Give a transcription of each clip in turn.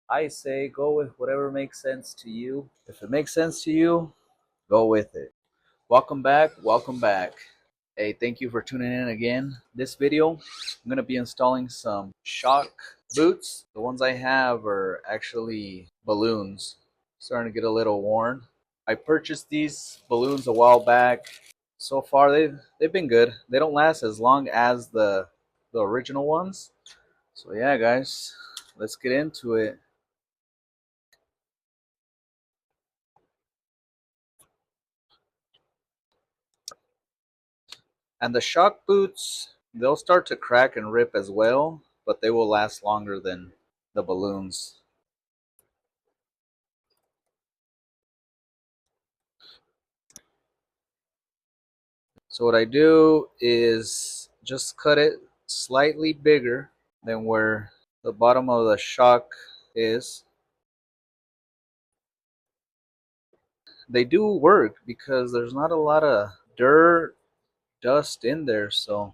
I say go with whatever makes sense to you. If it makes sense to you, go with it. Welcome back. Welcome back. Hey, thank you for tuning in again. This video, I'm going to be installing some shock boots. The ones I have are actually balloons. Starting to get a little worn. I purchased these balloons a while back. So far, they've been good. They don't last as long as the original ones. So yeah, guys, let's get into it. And the shock boots, they'll start to crack and rip as well, but they will last longer than the balloons. So what I do is just cut it slightly bigger than where the bottom of the shock is. They do work because there's not a lot of dirt, dust in there, so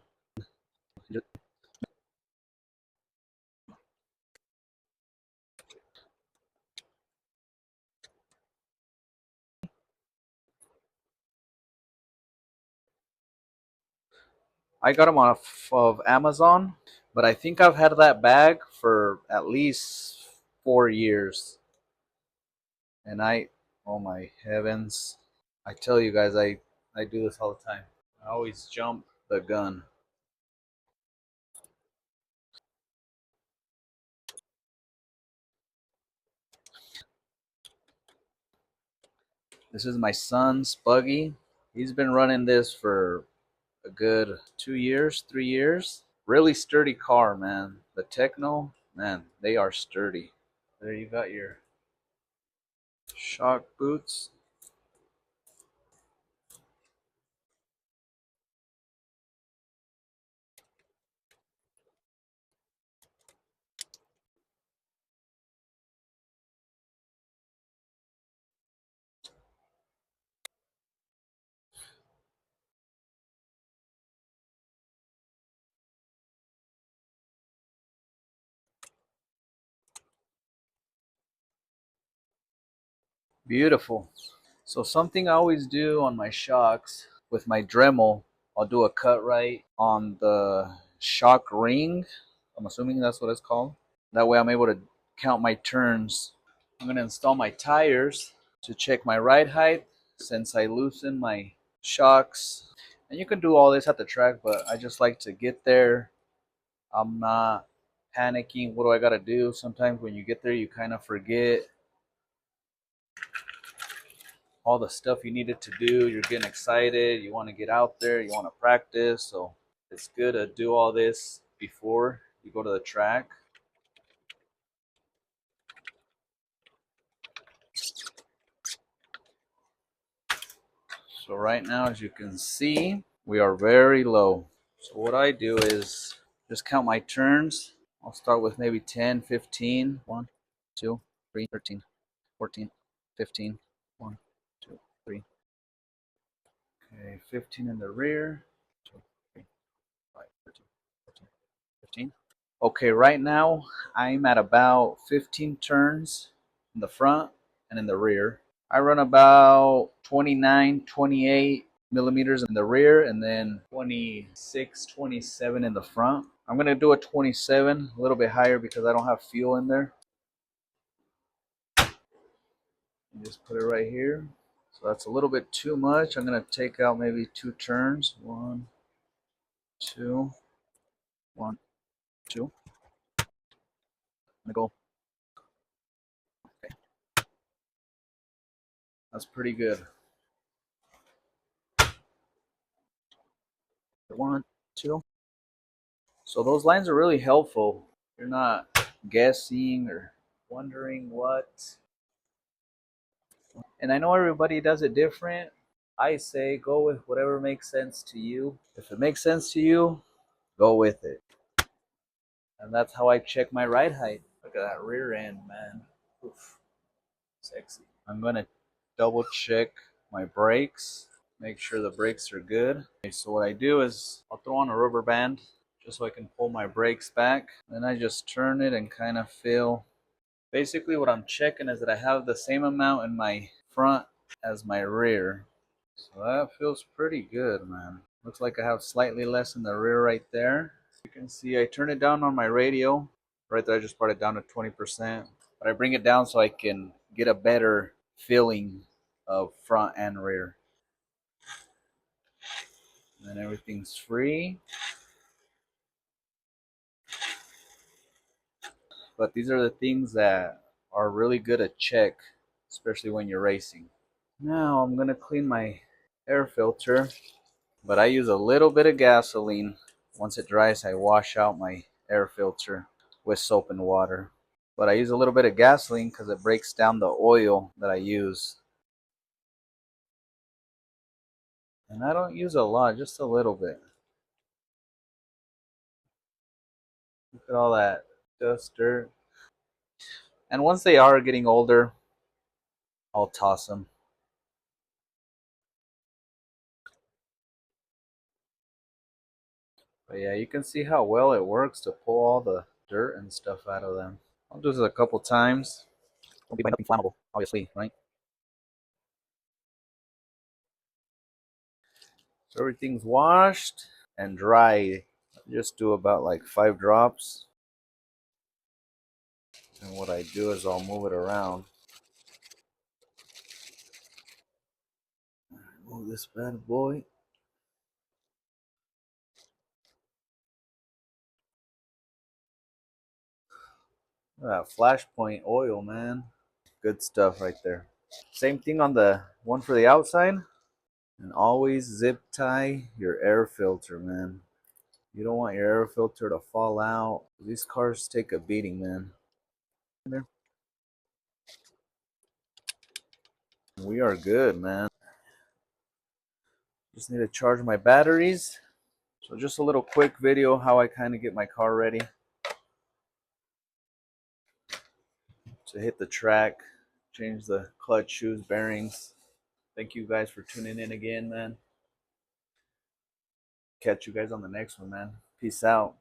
I got them off of Amazon, but I think I've had that bag for at least 4 years. And oh my heavens, I tell you guys, I do this all the time. I always jump the gun. This is my son's buggy. He's been running this for a good 2 years, 3 years. Really sturdy car, man. The Tekno, man, they are sturdy. There you got your shock boots. Beautiful. So something I always do on my shocks with my Dremel, I'll do a cut right on the shock ring. I'm assuming that's what it's called. That way I'm able to count my turns. I'm going to install my tires to check my ride height since I loosen my shocks. And you can do all this at the track, but I just like to get there. I'm not panicking. What do I got to do? Sometimes when you get there, you kind of forget all the stuff you needed to do. You're getting excited. You want to get out there. You want to practice. So it's good to do all this before you go to the track. So right now, as you can see, we are very low. So what I do is just count my turns. I'll start with maybe 10, 15. 1, 2, 3, 13, 14, 15. 1, 2, 3. Okay, 15 in the rear. 2, 3, 5, 13, 14, 15. Okay, right now I'm at about 15 turns in the front and in the rear. I run about 29, 28 millimeters in the rear and then 26, 27 in the front. I'm going to do a 27, a little bit higher because I don't have fuel in there. Just put it right here. So that's a little bit too much. I'm going to take out maybe 2 turns. 1, 2, 1, 2. I'm going to go. Okay, that's pretty good. 1, 2. So those lines are really helpful. You're not guessing or wondering what. And I know everybody does it different. I say go with whatever makes sense to you. If it makes sense to you, go with it. And that's how I check my ride height. Look at that rear end, man. Oof, sexy. I'm gonna double check my brakes, make sure the brakes are good. Okay, so what I do is I'll throw on a rubber band just so I can pull my brakes back. Then I just turn it and kind of feel Basically what I'm checking is that I have the same amount in my front as my rear. So that feels pretty good, man. Looks like I have slightly less in the rear right there. You can see I turn it down on my radio. Right there I just brought it down to 20%. But I bring it down so I can get a better feeling of front and rear. And then everything's free. But these are the things that are really good to check, especially when you're racing. Now I'm gonna clean my air filter, but I use a little bit of gasoline. Once it dries, I wash out my air filter with soap and water. But I use a little bit of gasoline because it breaks down the oil that I use. And I don't use a lot, just a little bit. Look at all that dust, dirt. And once they are getting older, I'll toss them. But yeah, you can see how well it works to pull all the dirt and stuff out of them. I'll do this a couple times. Won't be by nothing flammable, obviously, right? So everything's washed and dry. Just do about like 5 drops. And what I do is I'll move it around. Move this bad boy. Look at that flashpoint oil, man. Good stuff right there. Same thing on the one for the outside. And always zip tie your air filter, man. You don't want your air filter to fall out. These cars take a beating, man. There. We are good, man. Just need to charge my batteries. So just a little quick video how I kind of get my car ready to hit the track, change the clutch, shoes, bearings. Thank you guys for tuning in again, man. Catch you guys on the next one, man. Peace out.